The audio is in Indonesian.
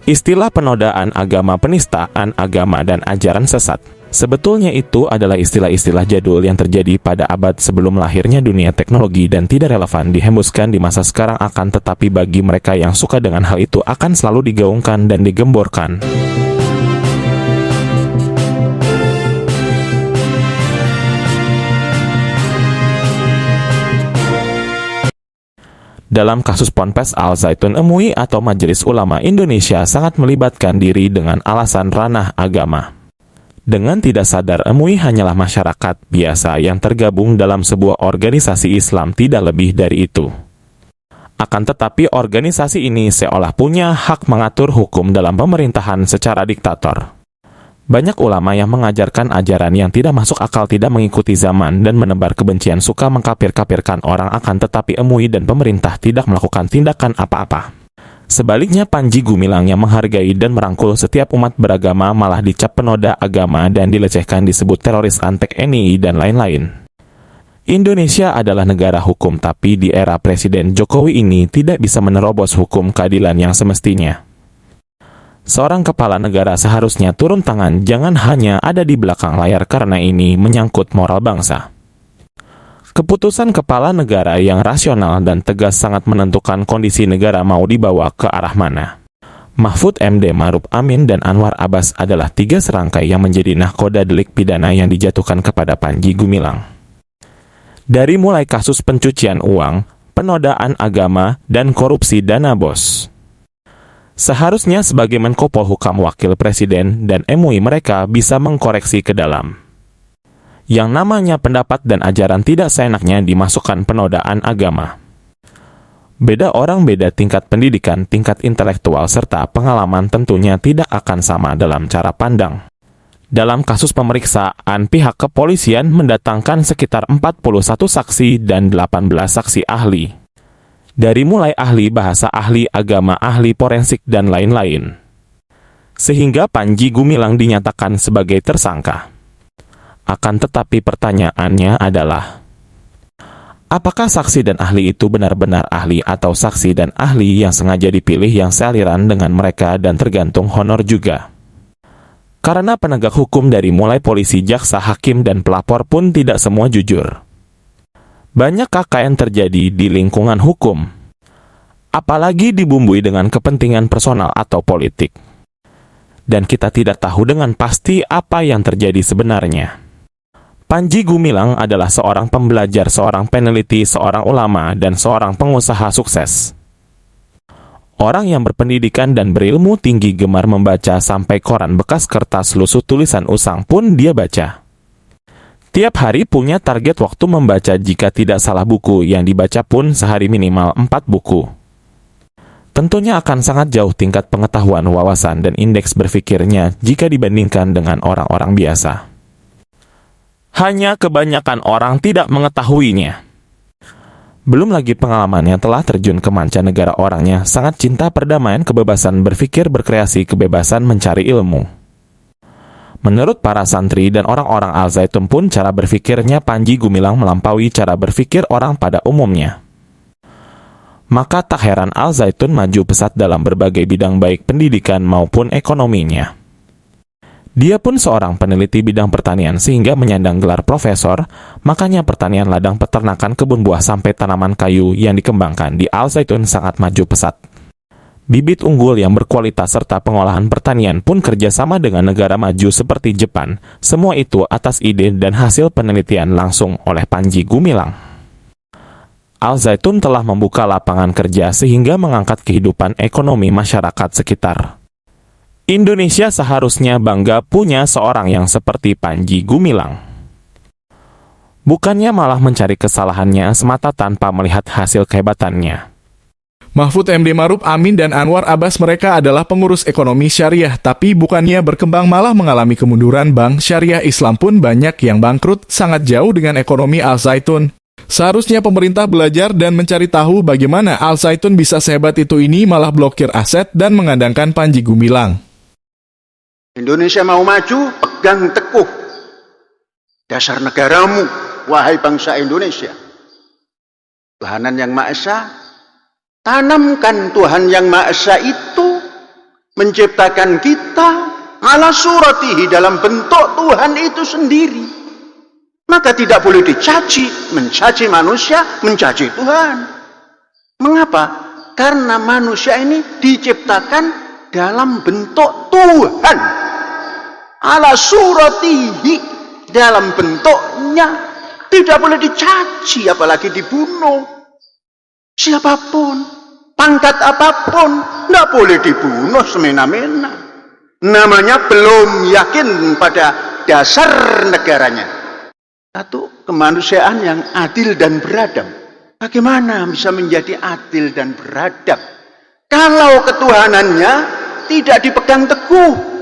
Istilah penodaan agama, penistaan agama, dan ajaran sesat. Sebetulnya itu adalah istilah-istilah jadul yang terjadi pada abad sebelum lahirnya dunia teknologi dan tidak relevan dihembuskan di masa sekarang, akan tetapi bagi mereka yang suka dengan hal itu akan selalu digaungkan dan digemborkan. Dalam kasus Ponpes Al Zaitun, MUI atau Majelis Ulama Indonesia sangat melibatkan diri dengan alasan ranah agama. Dengan tidak sadar, MUI hanyalah masyarakat biasa yang tergabung dalam sebuah organisasi Islam, tidak lebih dari itu. Akan tetapi organisasi ini seolah punya hak mengatur hukum dalam pemerintahan secara diktator. Banyak ulama yang mengajarkan ajaran yang tidak masuk akal, tidak mengikuti zaman, dan menebar kebencian, suka mengkafir-kafirkan orang, akan tetapi MUI dan pemerintah tidak melakukan tindakan apa-apa. Sebaliknya, Panji Gumilang yang menghargai dan merangkul setiap umat beragama malah dicap penoda agama dan dilecehkan, disebut teroris, antek NII, dan lain-lain. Indonesia adalah negara hukum, tapi di era Presiden Jokowi ini tidak bisa menerobos hukum keadilan yang semestinya. Seorang kepala negara seharusnya turun tangan, jangan hanya ada di belakang layar, karena ini menyangkut moral bangsa. Keputusan kepala negara yang rasional dan tegas sangat menentukan kondisi negara mau dibawa ke arah mana. Mahfud MD, Maruf Amin, dan Anwar Abbas adalah tiga serangkai yang menjadi nahkoda delik pidana yang dijatuhkan kepada Panji Gumilang. Dari mulai kasus pencucian uang, penodaan agama, dan korupsi dana BOS. Seharusnya sebagai Menko Polhukam, Wakil Presiden, dan MUI mereka bisa mengkoreksi ke dalam. Yang namanya pendapat dan ajaran tidak seenaknya dimasukkan penodaan agama. Beda orang, beda tingkat pendidikan, tingkat intelektual, serta pengalaman tentunya tidak akan sama dalam cara pandang. Dalam kasus pemeriksaan, pihak kepolisian mendatangkan sekitar 41 saksi dan 18 saksi ahli. Dari mulai ahli bahasa, ahli agama, ahli forensik, dan lain-lain. Sehingga Panji Gumilang dinyatakan sebagai tersangka. Akan tetapi pertanyaannya adalah, apakah saksi dan ahli itu benar-benar ahli atau saksi dan ahli yang sengaja dipilih yang sealiran dengan mereka dan tergantung honor juga? Karena penegak hukum dari mulai polisi, jaksa, hakim, dan pelapor pun tidak semua jujur. Banyak KKN terjadi di lingkungan hukum, apalagi dibumbui dengan kepentingan personal atau politik. Dan kita tidak tahu dengan pasti apa yang terjadi sebenarnya. Panji Gumilang adalah seorang pembelajar, seorang peneliti, seorang ulama, dan seorang pengusaha sukses. Orang yang berpendidikan dan berilmu tinggi, gemar membaca, sampai koran bekas kertas lusuh tulisan usang pun dia baca. Tiap hari punya target waktu membaca, jika tidak salah buku yang dibaca pun sehari minimal 4 buku. Tentunya akan sangat jauh tingkat pengetahuan, wawasan, dan indeks berpikirnya jika dibandingkan dengan orang-orang biasa. Hanya kebanyakan orang tidak mengetahuinya. Belum lagi pengalamannya telah terjun ke mancanegara, orangnya sangat cinta perdamaian, kebebasan berpikir, berkreasi, kebebasan mencari ilmu. Menurut para santri dan orang-orang Al Zaitun pun, cara berpikirnya Panji Gumilang melampaui cara berpikir orang pada umumnya. Maka tak heran Al Zaitun maju pesat dalam berbagai bidang, baik pendidikan maupun ekonominya. Dia pun seorang peneliti bidang pertanian sehingga menyandang gelar profesor, makanya pertanian, ladang, peternakan, kebun buah, sampai tanaman kayu yang dikembangkan di Al Zaitun sangat maju pesat. Bibit unggul yang berkualitas serta pengolahan pertanian pun kerjasama dengan negara maju seperti Jepang. Semua itu atas ide dan hasil penelitian langsung oleh Panji Gumilang. Al Zaitun telah membuka lapangan kerja sehingga mengangkat kehidupan ekonomi masyarakat sekitar. Indonesia seharusnya bangga punya seorang yang seperti Panji Gumilang. Bukannya malah mencari kesalahannya semata tanpa melihat hasil kehebatannya. Mahfud MD, Maruf Amin, dan Anwar Abbas mereka adalah pengurus ekonomi syariah, tapi bukannya berkembang malah mengalami kemunduran. Bank syariah Islam pun banyak yang bangkrut, sangat jauh dengan ekonomi Al Zaitun. Seharusnya pemerintah belajar dan mencari tahu bagaimana Al Zaitun bisa sehebat itu, ini malah blokir aset dan mengandangkan Panji Gumilang. Indonesia mau maju, pegang teguh dasar negaramu, wahai bangsa Indonesia. Tuhanan yang Maha Esa, tanamkan Tuhan yang Maha Esa itu menciptakan kita ala suratihi dalam bentuk Tuhan itu sendiri. Maka tidak boleh dicaci, mencaci manusia, mencaci Tuhan. Mengapa? Karena manusia ini diciptakan dalam bentuk Tuhan. Ala suratihi, dalam bentuknya. Tidak boleh dicaci, apalagi dibunuh. Siapapun, pangkat apapun, tidak boleh dibunuh semena-mena. Namanya belum yakin pada dasar negaranya. Satu, kemanusiaan yang adil dan beradab. Bagaimana bisa menjadi adil dan beradab kalau ketuhanannya tidak dipegang teguh?